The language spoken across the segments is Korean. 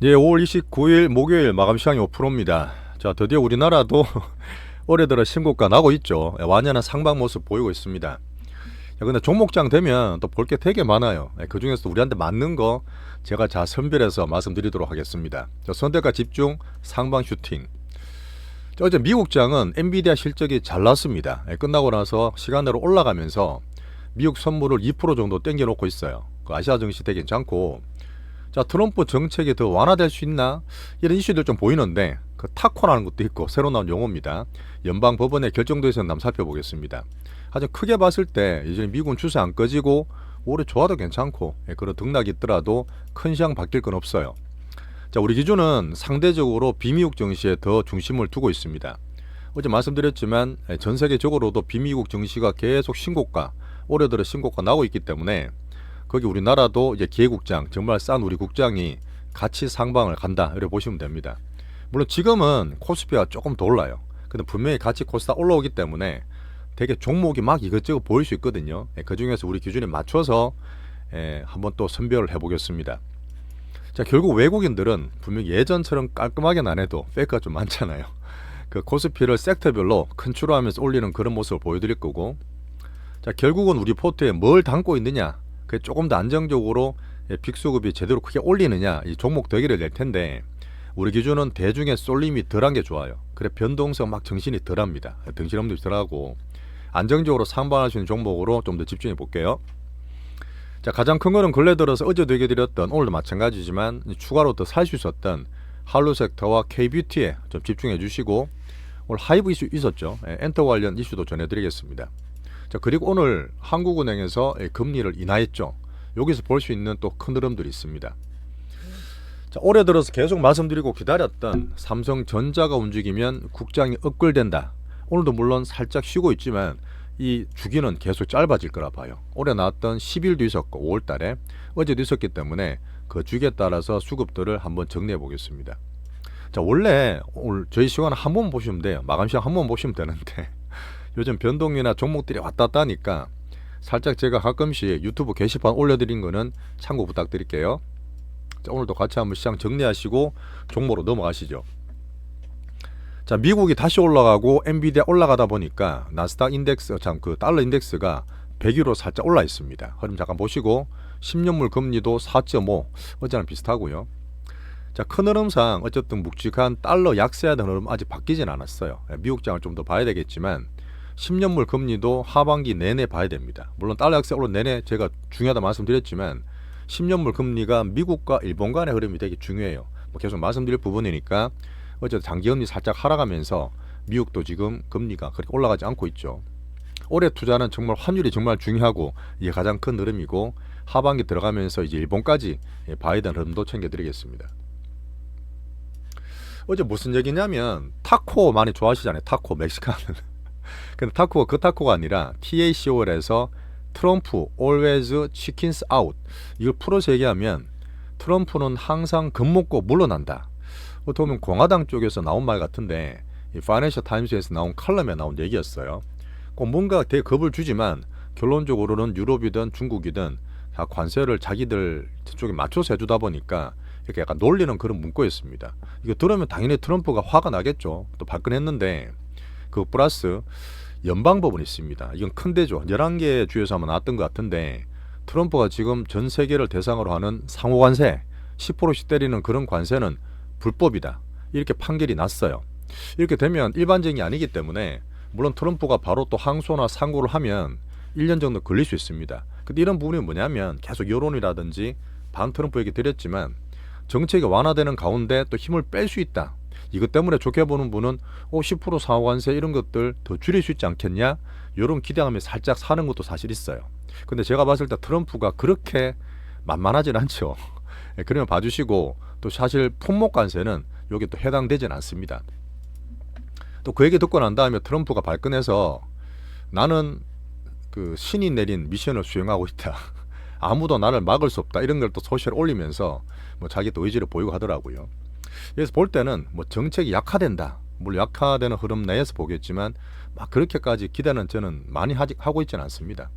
예, 5월 29일 목요일 마감 시간이 5%입니다. 자, 드디어 우리나라도 올해 들어 신고가 나고 있죠. 완연한 상방 모습 보이고 있습니다. 야, 근데 종목장 되면 또 볼 게 되게 많아요. 그 중에서 우리한테 맞는 거 제가 자 선별해서 말씀드리도록 하겠습니다. 자, 선택과 집중 상방 슈팅. 자, 어제 미국장은 엔비디아 실적이 잘 났습니다. 끝나고 나서 시간으로 올라가면서 미국 선물을 2% 정도 땡겨놓고 있어요. 그 아시아 증시 되게 괜찮고, 자, 트럼프 정책이 더 완화될 수 있나? 이런 이슈들 좀 보이는데, 그 타코라는 것도 있고 새로 나온 용어입니다. 연방 법원의 결정도에 서 한번 살펴보겠습니다. 아주 크게 봤을 때 이제 미군 추세 안 꺼지고 올해 좋아도 괜찮고, 그런 등락이 있더라도 큰 시장 바뀔 건 없어요. 자, 우리 기준은 상대적으로 비미국 증시에 더 중심을 두고 있습니다. 어제 말씀드렸지만 전 세계적으로도 비미국 증시가 계속 신고가, 올해 들어 신고가 나고 있기 때문에 거기 우리나라도 이제 기회국장, 정말 싼 우리 국장이 같이 상방을 간다, 이렇게 보시면 됩니다. 물론 지금은 코스피가 조금 더 올라요. 근데 분명히 같이 코스닥 올라오기 때문에 되게 종목이 막 이것저것 보일 수 있거든요. 그 중에서 우리 기준에 맞춰서 한번 또 선별을 해보겠습니다. 자, 결국 외국인들은 분명히 예전처럼 깔끔하게는 안 해도 페이크가 좀 많잖아요. 그 코스피를 섹터별로 컨트롤하면서 올리는 그런 모습을 보여드릴 거고, 자, 결국은 우리 포트에 뭘 담고 있느냐, 그 조금 더 안정적으로 빅수급이 제대로 크게 올리느냐, 이 종목 대결을 낼 텐데, 우리 기준은 대중의 쏠림이 덜한 게 좋아요. 그래 변동성 막 정신이 덜합니다. 정신없는 덜하고 안정적으로 상방할 수 있는 종목으로 좀 더 집중해 볼게요. 자, 가장 큰 거는 근래 들어서 어제도 얘기 드렸던, 오늘도 마찬가지지만 추가로 더 살 수 있었던 한류 섹터와 K뷰티에 좀 집중해 주시고, 오늘 하이브 이슈 있었죠. 엔터 관련 이슈도 전해드리겠습니다. 자, 그리고 오늘 한국은행에서 금리를 인하했죠. 여기서 볼 수 있는 또 큰 흐름들이 있습니다. 자, 올해 들어서 계속 말씀드리고 기다렸던 삼성전자가 움직이면 국장이 업글된다. 오늘도 물론 살짝 쉬고 있지만 이 주기는 계속 짧아질 거라 봐요. 올해 나왔던 10일도 있었고 5월 달에 어제도 있었기 때문에 그 주기에 따라서 수급들을 한번 정리해 보겠습니다. 자, 원래 오늘 저희 시간 한 번 보시면 돼요. 마감 시간 한 번 보시면 되는데 요즘 변동이나 종목들이 왔다 갔다 하니까 살짝 제가 가끔씩 유튜브 게시판 올려드린 거는 참고 부탁드릴게요. 자, 오늘도 같이 한번 시장 정리하시고 종목으로 넘어가시죠. 자, 미국이 다시 올라가고 엔비디아 올라가다 보니까 나스닥 인덱스, 그 달러 인덱스가 100위로 살짝 올라 있습니다. 흐름 잠깐 보시고 10년물 금리도 4.5, 어제랑 비슷하고요. 자, 큰 흐름상 어쨌든 묵직한 달러 약세하던 흐름 아직 바뀌진 않았어요. 미국장을 좀 더 봐야 되겠지만 10년물 금리도 하반기 내내 봐야 됩니다. 물론 달러 약세 오른 내내 제가 중요하다 말씀드렸지만 10년물 금리가 미국과 일본 간의 흐름이 되게 중요해요. 계속 말씀드릴 부분이니까 어쨌든 장기 금리 살짝 하락하면서 미국도 지금 금리가 그렇게 올라가지 않고 있죠. 올해 투자는 정말 환율이 정말 중요하고 이게 가장 큰 흐름이고, 하반기 들어가면서 이제 일본까지 봐야 되는 흐름도 챙겨드리겠습니다. 어제 무슨 얘기냐면 타코 많이 좋아하시잖아요. 타코 멕시칸은. 근데 타코가 그 타코가 아니라 TACO에서 트럼프 always chickens out, 이걸 풀어서 얘기하면 트럼프는 항상 겁먹고 물러난다. 어떻게 보면 공화당 쪽에서 나온 말 같은데 이 파이낸셜 타임스에서 나온 칼럼에 나온 얘기였어요. 꼭 뭔가 되게 겁을 주지만 결론적으로는 유럽이든 중국이든 다 관세를 자기들 쪽에 맞춰서 해주다 보니까 이렇게 약간 놀리는 그런 문구였습니다. 이거 들으면 당연히 트럼프가 화가 나겠죠. 또 발끈했는데 그 플러스 연방법원이 있습니다. 이건 큰 데죠. 11개 주에서 아마 나왔던 것 같은데 트럼프가 지금 전 세계를 대상으로 하는 상호관세 10%씩 때리는 그런 관세는 불법이다, 이렇게 판결이 났어요. 이렇게 되면 일반적이 아니기 때문에 물론 트럼프가 바로 또 항소나 상고를 하면 1년 정도 걸릴 수 있습니다. 근데 이런 부분이 뭐냐면 계속 여론이라든지 반 트럼프 얘기 드렸지만 정책이 완화되는 가운데 또 힘을 뺄 수 있다. 이것 때문에 좋게 보는 분은 10% 상호관세 이런 것들 더 줄일 수 있지 않겠냐, 이런 기대감이 살짝 사는 것도 사실 있어요. 근데 제가 봤을 때 트럼프가 그렇게 만만하진 않죠. 그러면 봐주시고, 또 사실 품목관세는 여기 또 해당되진 않습니다. 또 그 얘기 듣고 난 다음에 트럼프가 발끈해서 나는 그 신이 내린 미션을 수행하고 있다. 아무도 나를 막을 수 없다. 이런 걸 또 소셜에 올리면서 뭐 자기 또 의지를 보이고 하더라고요. 그래서 볼 때는 뭐 정책이 약화된다, 물론 약화되는 흐름 내에서 보겠지만 막 그렇게까지 기대는 저는 많이 하고 있지는 않습니다.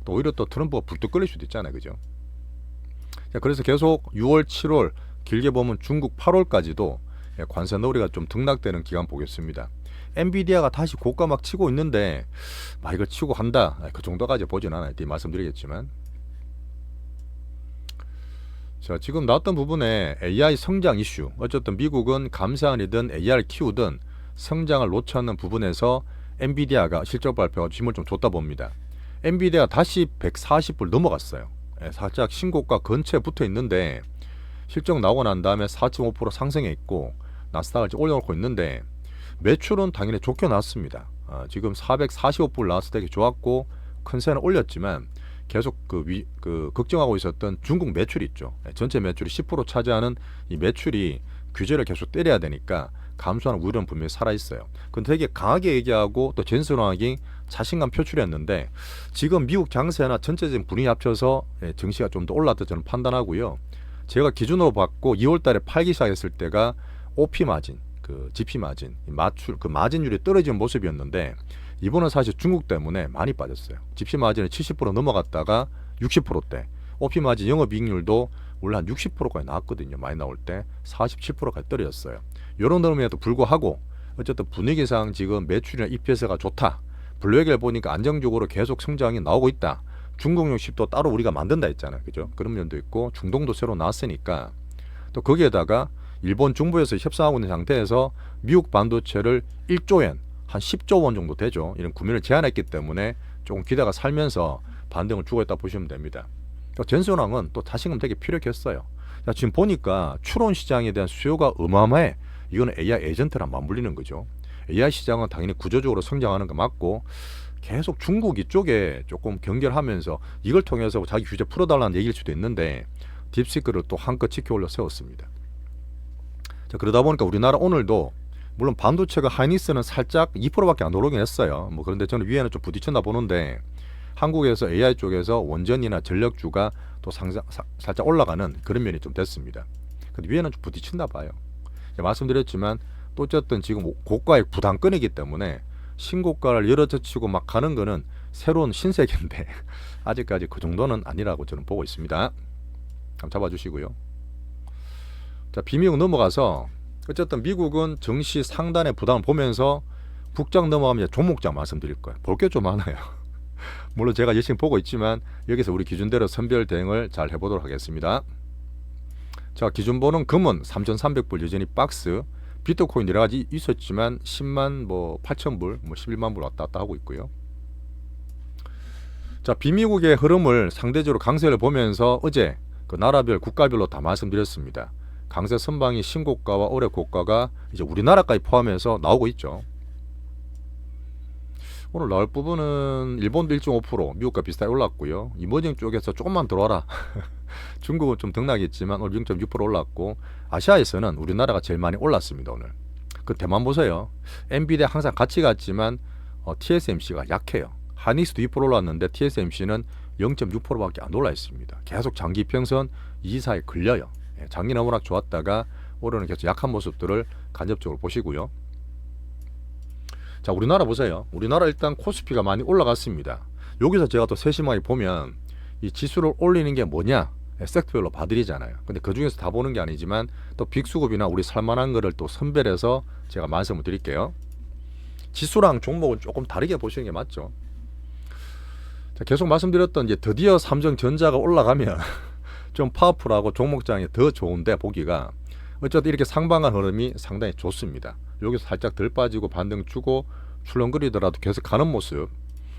또 오히려 또 트럼프가 불뚝 끓일 수도 있잖아요, 그죠? 자, 그래서 계속 6월, 7월 길게 보면 중국 8월까지도 관세 너울이가 좀 등락되는 기간 보겠습니다. 엔비디아가 다시 고가 막 치고 있는데 이걸 치고 한다, 그 정도까지 보진 않아요. 뒤 말씀드리겠지만. 자, 지금 나왔던 부분에 AI 성장 이슈, 어쨌든 미국은 감사안이든 AI를 키우든 성장을 놓지 않는 부분에서 엔비디아가 실적 발표가 힘을 좀 줬다 봅니다. 엔비디아가 다시 140불 넘어갔어요. 살짝 신고가 근처에 붙어 있는데 실적 나오고 난 다음에 4.5% 상승해 있고 나스닥을 올려놓고 있는데 매출은 당연히 좋게 나왔습니다. 지금 445불 나왔을 때 좋았고 컨센을 올렸지만 계속 걱정하고 있었던 중국 매출이 있죠. 전체 매출이 10% 차지하는 이 매출이 규제를 계속 때려야 되니까 감소하는 우려는 분명히 살아있어요. 근데 되게 강하게 얘기하고 또 전선하게 자신감 표출했는데 지금 미국 장세나 전체적인 분위기 합쳐서 증시가 좀 더 올랐다 저는 판단하고요. 제가 기준으로 봤고 2월달에 팔기 시작했을 때가 OP 마진, GP 마진, 마진율이 떨어지는 모습이었는데 이번은 사실 중국 때문에 많이 빠졌어요. GP 마진이 70% 넘어갔다가 60%대, OP 마진 영업이익률도 원래 한 60%까지 나왔거든요. 많이 나올 때 47%까지 떨어졌어요. 이런 흐름에도 불구하고 어쨌든 분위기상 지금 매출이나 EPS가 좋다. 블루에겔 보니까 안정적으로 계속 성장이 나오고 있다. 중국 용십도 따로 우리가 만든다 했잖아요. 그죠? 그런 면도 있고 중동도 새로 나왔으니까 또 거기에다가 일본 중부에서 협상하고 있는 상태에서 미국 반도체를 1조엔 한 10조 원 정도 되죠. 이런 구매를 제한했기 때문에 조금 기대가 살면서 반등을 주고 있다 보시면 됩니다. 전선왕은 또 자신감 되게 필요했어요. 자, 지금 보니까 추론 시장에 대한 수요가 어마어마해. 이거는 AI 에이전트랑 맞물리는 거죠. AI 시장은 당연히 구조적으로 성장하는 거 맞고 계속 중국 이쪽에 조금 경계하면서 이걸 통해서 자기 규제 풀어달라는 얘기일 수도 있는데 딥시크를 또 한껏 지켜 올려 세웠습니다. 자, 그러다 보니까 우리나라 오늘도 물론 반도체가 하이닉스는 살짝 2%밖에 안 오르긴 했어요. 그런데 저는 위에는 좀 부딪혔나 보는데 한국에서 AI 쪽에서 원전이나 전력주가 또 살짝 올라가는 그런 면이 좀 됐습니다. 근데 위에는 좀 부딪혔나 봐요. 말씀드렸지만 또 어쨌든 지금 고가의 부담권이기 때문에 신고가를 열어젖히고 막 가는 거는 새로운 신세계인데 아직까지 그 정도는 아니라고 저는 보고 있습니다. 한번 잡아주시고요. 자, 비미국 넘어가서 어쨌든 미국은 증시 상단의 부담을 보면서 국장 넘어가면 종목장 말씀드릴 거예요. 볼 게 좀 많아요. 물론 제가 열심히 보고 있지만 여기서 우리 기준대로 선별 대응을 잘 해보도록 하겠습니다. 자, 기준보는 금은 3,300불 여전히 박스, 비트코인 여러 가지 있었지만 10만 8,000불, 11만 불 왔다 갔다 하고 있고요. 자, 비미국의 흐름을 상대적으로 강세를 보면서 어제 나라별 국가별로 다 말씀드렸습니다. 강세 선방이 신고가와 올해 고가가 이제 우리나라까지 포함해서 나오고 있죠. 오늘 나올 부분은 일본도 1.5%, 미국과 비슷하게 올랐고요. 이머징 쪽에서 조금만 들어와라. 중국은 좀 등락했지만 오늘 0.6% 올랐고 아시아에서는 우리나라가 제일 많이 올랐습니다. 오늘. 대만 보세요. 엔비디아 항상 같이 갔지만 TSMC가 약해요. 하이닉스도 2% 올랐는데 TSMC는 0.6%밖에 안 올라 있습니다. 계속 장기 평선 이사에 걸려요. 작년에 워낙 좋았다가 올해는 계속 약한 모습들을 간접적으로 보시고요. 자, 우리나라 보세요. 우리나라 일단 코스피가 많이 올라갔습니다. 여기서 제가 또 세심하게 보면 이 지수를 올리는 게 뭐냐? 섹터별로 봐드리잖아요. 근데 그 중에서 다 보는 게 아니지만 또 빅수급이나 우리 살만한 거를 또 선별해서 제가 말씀을 드릴게요. 지수랑 종목은 조금 다르게 보시는 게 맞죠. 자, 계속 말씀드렸던 이제 드디어 삼성전자가 올라가면 좀 파워풀하고 종목장이 더 좋은데 보기가 어쨌든 이렇게 상방한 흐름이 상당히 좋습니다. 여기서 살짝 덜 빠지고 반등 주고 출렁거리더라도 계속 가는 모습,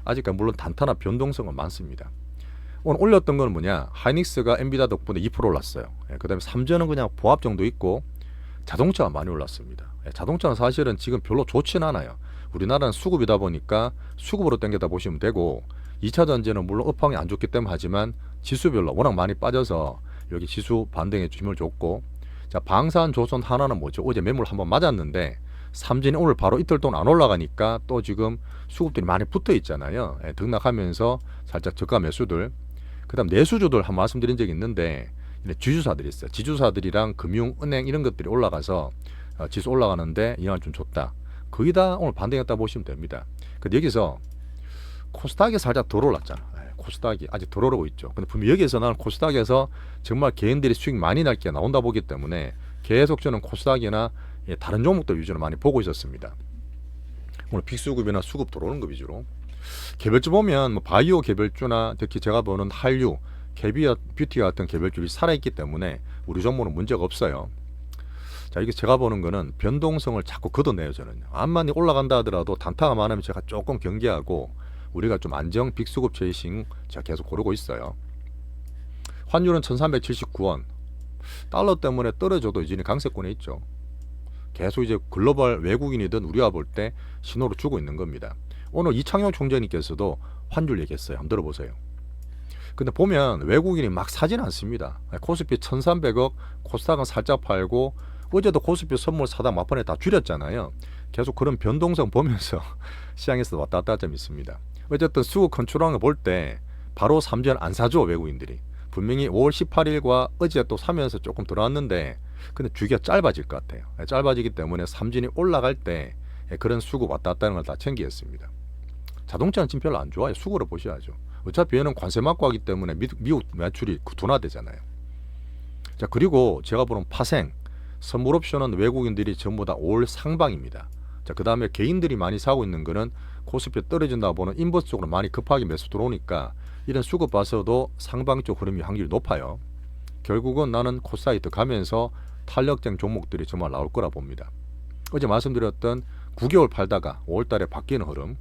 아직까지 물론 단타나 변동성은 많습니다. 오늘 올렸던 건 뭐냐? 하이닉스가 엔비디아 덕분에 2% 올랐어요. 그 다음에 삼전은 그냥 보합 정도 있고 자동차가 많이 올랐습니다. 자동차는 사실은 지금 별로 좋지는 않아요. 우리나라는 수급이다 보니까 수급으로 당겨다 보시면 되고 2차 전지는 물론 업황이 안 좋기 때문에 하지만 지수별로 워낙 많이 빠져서 여기 지수 반등에 힘을 줬고, 자, 방산조선 하나는 뭐죠? 어제 매물 한번 맞았는데 삼진이 오늘 바로 이틀 동안 안 올라가니까 또 지금 수급들이 많이 붙어 있잖아요. 등락하면서 살짝 저가 매수들. 그 다음 내수주들 한번 말씀드린 적이 있는데 지주사들이 있어요. 지주사들이랑 금융, 은행 이런 것들이 올라가서 지수 올라가는데 영향을 좀 줬다. 거의 다 오늘 반등했다 보시면 됩니다. 근데 여기서 코스닥이 살짝 덜 올랐잖아. 코스닥이 아직 들어오고 있죠. 근데 분명 여기에서 나는 코스닥에서 정말 개인들이 수익 많이 날 게 나온다 보기 때문에 계속 저는 코스닥이나 다른 종목들 위주로 많이 보고 있었습니다. 오늘 빅수급이나 수급 들어오는 거 위주로. 개별주 보면 뭐 바이오 개별주나 특히 제가 보는 한류, 개비와 뷰티 같은 개별주들이 살아있기 때문에 우리 종목은 문제가 없어요. 자, 이게 제가 보는 거는 변동성을 자꾸 걷어내요. 저는 암만 올라간다 하더라도 단타가 많으면 제가 조금 경계하고 우리가 좀 안정 빅수급 트레이싱 제가 계속 고르고 있어요. 환율은 1379원. 달러 때문에 떨어져도 이제 강세권에 있죠. 계속 이제 글로벌 외국인이든 우리가 볼 때 신호를 주고 있는 겁니다. 오늘 이창용 총재님께서도 환율 얘기했어요. 한번 들어보세요. 근데 보면 외국인이 막 사진 않습니다. 코스피 1300억, 코스닥은 살짝 팔고 어제도 코스피 선물 사다 막판에 다 줄였잖아요. 계속 그런 변동성 보면서 시장에서 왔다 갔다 좀 있습니다. 어쨌든 수급 컨트롤하는 거 볼 때 바로 삼전 안 사죠. 외국인들이. 분명히 5월 18일과 어제 또 사면서 조금 들어왔는데 근데 주기가 짧아질 것 같아요. 짧아지기 때문에 삼진이 올라갈 때 그런 수급 왔다 갔다 하는 걸 다 챙기겠습니다. 자동차는 지금 별로 안 좋아요. 수급으로 보셔야죠. 어차피 얘는 관세 맞고 하기 때문에 미국 매출이 둔화되잖아요. 자, 그리고 제가 보는 파생, 선물 옵션은 외국인들이 전부 다 올 상방입니다. 자, 그 다음에 개인들이 많이 사고 있는 거는 코스피 떨어진다 보는 인버스 쪽으로 많이 급하게 매수 들어오니까 이런 수급 봐서도 상방 쪽 흐름이 확률이 높아요. 결국은 나는 코스닥이 가면서 탄력적 종목들이 정말 나올 거라 봅니다. 어제 말씀드렸던 9개월 팔다가 5월달에 바뀌는 흐름.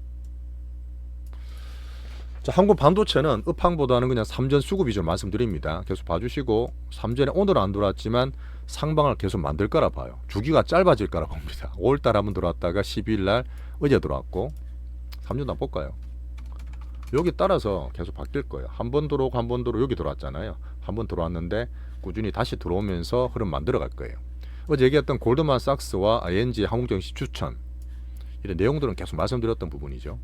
자, 한국 반도체는 업황보다는 그냥 삼전 수급 위주로 말씀드립니다. 계속 봐주시고 삼전에 오늘은 안 들어왔지만 상방을 계속 만들 거라 봐요. 주기가 짧아질 거라 봅니다. 5월달 한번 들어왔다가 12일날 어제 들어왔고 삼전 한번 볼까요? 여기 따라서 계속 바뀔 거예요. 한 번 들어오고 한 번 들어오고 여기 들어왔잖아요. 한 번 들어왔는데 꾸준히 다시 들어오면서 흐름 만들어 갈 거예요. 어제 얘기했던 골드만삭스와 ING 항공정시 추천 이런 내용들은 계속 말씀드렸던 부분이죠.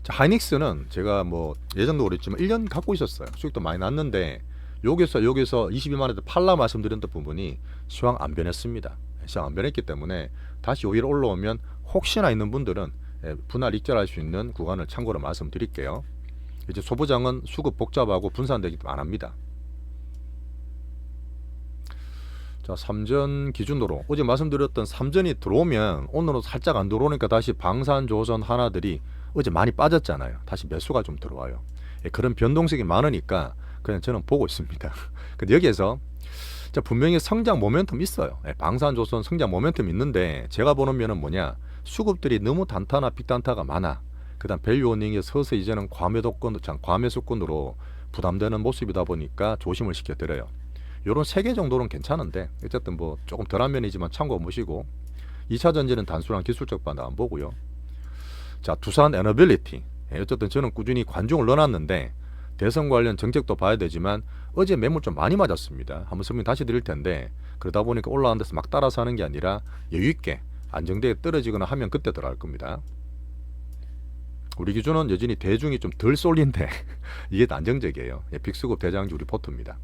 자, 하이닉스는 제가 뭐 예전도 그랬지만 1년 갖고 있었어요. 수익도 많이 났는데 여기서 22만원대 팔라 말씀드렸던 부분이 시황 안 변했습니다. 시황 안 변했기 때문에 다시 오히려 올라오면 혹시나 있는 분들은 분할 익절할 수 있는 구간을 참고로 말씀드릴게요. 이제 소부장은 수급 복잡하고 분산되기 때문에 안 합니다. 자, 삼전 기준으로 어제 말씀드렸던 삼전이 들어오면 오늘은 살짝 안 들어오니까 다시 방산조선 하나들이 어제 많이 빠졌잖아요. 다시 매수가 좀 들어와요. 그런 변동성이 많으니까 그냥 저는 보고 있습니다. 근데 여기에서 자, 분명히 성장 모멘텀 있어요. 방산조선 성장 모멘텀 있는데 제가 보는 면은 뭐냐, 수급들이 너무 단타나 빅단타가 많아. 그 다음 밸류오닝이 서서히 이제는 과매수권으로 부담되는 모습이다 보니까 조심을 시켜드려요. 요런 3개 정도는 괜찮은데 어쨌든 뭐 조금 덜한 면이지만 참고 보시고 2차 전지는 단순한 기술적 반등 안 보고요. 자, 두산 에너빌리티 어쨌든 저는 꾸준히 관중을 넣어놨는데 대선 관련 정책도 봐야 되지만 어제 매물 좀 많이 맞았습니다. 한번 설명 다시 드릴 텐데 그러다 보니까 올라간 데서 막 따라서 하는 게 아니라 여유있게 안정되게 떨어지거나 하면 그때 들어갈 겁니다. 우리 기준은 여전히 대중이 좀 덜 쏠린데 이게 안정적이에요. 빅수급 대장주 우리 포트입니다.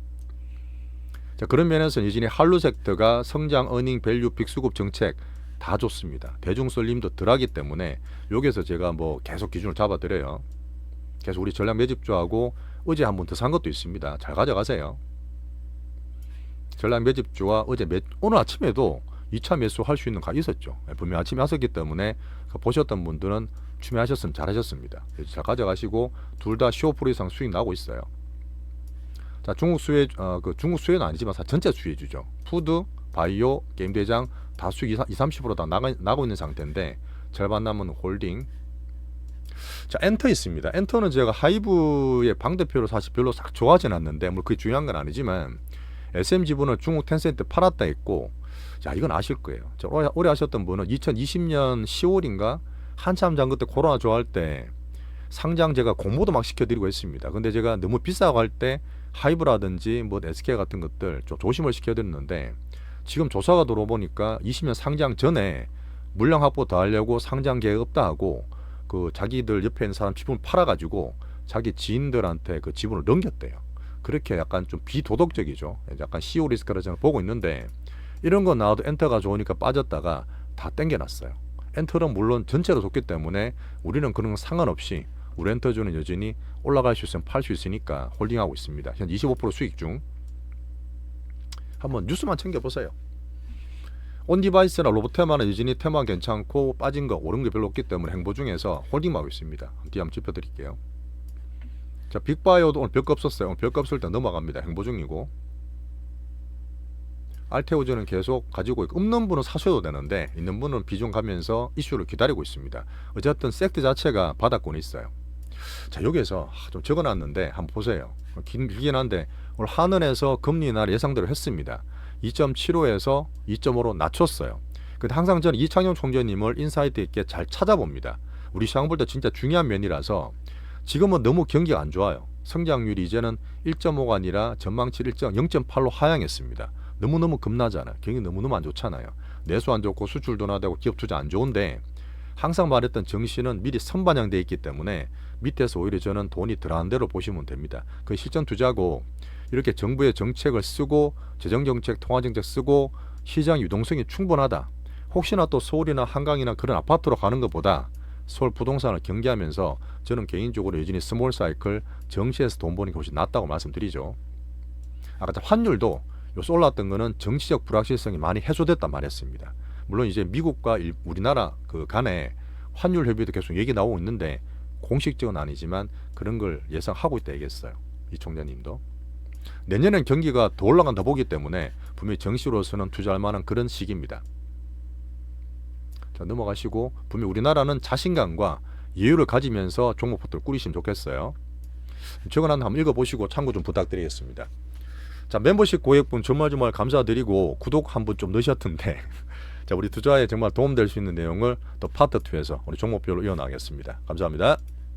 자, 그런 면에서 여전히 한류 섹터가 성장, 어닝, 밸류, 빅수급 정책 다 좋습니다. 대중 쏠림도 덜하기 때문에 여기서 제가 뭐 계속 기준을 잡아드려요. 계속 우리 전략 매집주하고 어제 한 번 더 산 것도 있습니다. 잘 가져가세요. 전략 매집주와 어제 오늘 아침에도 2차 매수할 수 있는 가 있었죠. 분명 아침에 하셨기 때문에 보셨던 분들은 추매하셨으면 잘하셨습니다. 잘 가져가시고 둘 다 15% 이상 수익 나고 있어요. 자, 중국 수혜는 아니지만 전체 수혜주죠. 푸드, 바이오, 게임 대장 다 수익 20-30% 다 나고 있는 상태인데 절반 남은 홀딩. 자, 엔터 있습니다. 엔터는 제가 하이브의 방대표로 사실 별로 싹 좋아하진 않는데 뭐 그게 중요한 건 아니지만 SM 지분을 중국 텐센트 팔았다 했고, 자, 이건 아실 거예요. 오래 하셨던 분은 2020년 10월인가 한참 전 그때 코로나 좋아할 때 상장 제가 공모도 막 시켜드리고 했습니다. 근데 제가 너무 비싸고 할 때 하이브라든지 뭐 SK 같은 것들 좀 조심을 시켜드렸는데 지금 조사가 들어보니까 20년 상장 전에 물량 확보 더 하려고 상장 계획 없다 하고 그 자기들 옆에 있는 사람 지분을 팔아가지고 자기 지인들한테 그 지분을 넘겼대요. 그렇게 약간 좀 비도덕적이죠. 약간 CEO 리스크를 저는 보고 있는데 이런 거 나와도 엔터가 좋으니까 빠졌다가 다 땡겨놨어요. 엔터는 물론 전체로 좋기 때문에 우리는 그런 거 상관없이 우렌터주는 여전히 올라갈 수 있으면 팔 수 있으니까 홀딩하고 있습니다. 현 25% 수익 중. 한번 뉴스만 챙겨보세요. 온디바이스나 로봇테마는 여전히 테마 괜찮고 빠진 거 오른 게 별로 없기 때문에 행보 중에서 홀딩하고 있습니다. 뒤에 한번 짚어드릴게요. 자, 빅바이오도 오늘 별거 없었어요. 오늘 별거 없을 때 넘어갑니다. 행보 중이고. 알테오즈는 계속 가지고 있고, 없는 분은 사셔도 되는데 있는 분은 비중 가면서 이슈를 기다리고 있습니다. 어쨌든 섹트 자체가 바닥권에 있어요. 자, 여기에서 좀 적어놨는데 한번 보세요. 길긴 한데 오늘 한은에서 금리 인하 예상대로 했습니다. 2.75에서 2.5로 낮췄어요. 근데 항상 저는 이창용 총재님을 인사이트 있게 잘 찾아봅니다. 우리 시장 볼 때 진짜 중요한 면이라서. 지금은 너무 경기가 안 좋아요. 성장률이 이제는 1.5가 아니라 전망치 0.8로 하향했습니다. 너무너무 급나잖아요. 경기 너무너무 안 좋잖아요. 내수 안 좋고 수출 둔화되고 기업 투자 안 좋은데, 항상 말했던 정시는 미리 선반영되어 있기 때문에 밑에서 오히려 저는 돈이 들어간 대로 보시면 됩니다. 그 실전 투자고, 이렇게 정부의 정책을 쓰고 재정정책, 통화정책 쓰고 시장 유동성이 충분하다. 혹시나 또 서울이나 한강이나 그런 아파트로 가는 것보다 서울 부동산을 경계하면서 저는 개인적으로 여전히 스몰 사이클 정시에서 돈 버는 게 훨씬 낫다고 말씀드리죠. 아까 환율도 요새 올랐던 거는 정치적 불확실성이 많이 해소됐단 말했습니다. 물론 이제 미국과 우리나라 그 간에 환율 협의도 계속 얘기 나오고 있는데 공식적은 아니지만 그런 걸 예상하고 있다 얘기했어요. 이 총재님도. 내년엔 경기가 더 올라간다 보기 때문에 분명히 정시로서는 투자할 만한 그런 시기입니다. 자, 넘어가시고, 분명히 우리나라는 자신감과 여유를 가지면서 종목 포트를 꾸리시면 좋겠어요. 적어놨는데 한번 읽어보시고 참고 좀 부탁드리겠습니다. 자, 멤버십 고객분 정말 감사드리고 구독 한번 좀 넣으셨던데 자, 우리 투자에 정말 도움될 수 있는 내용을 또 파트 2에서 우리 종목별로 이어나가겠습니다. 감사합니다.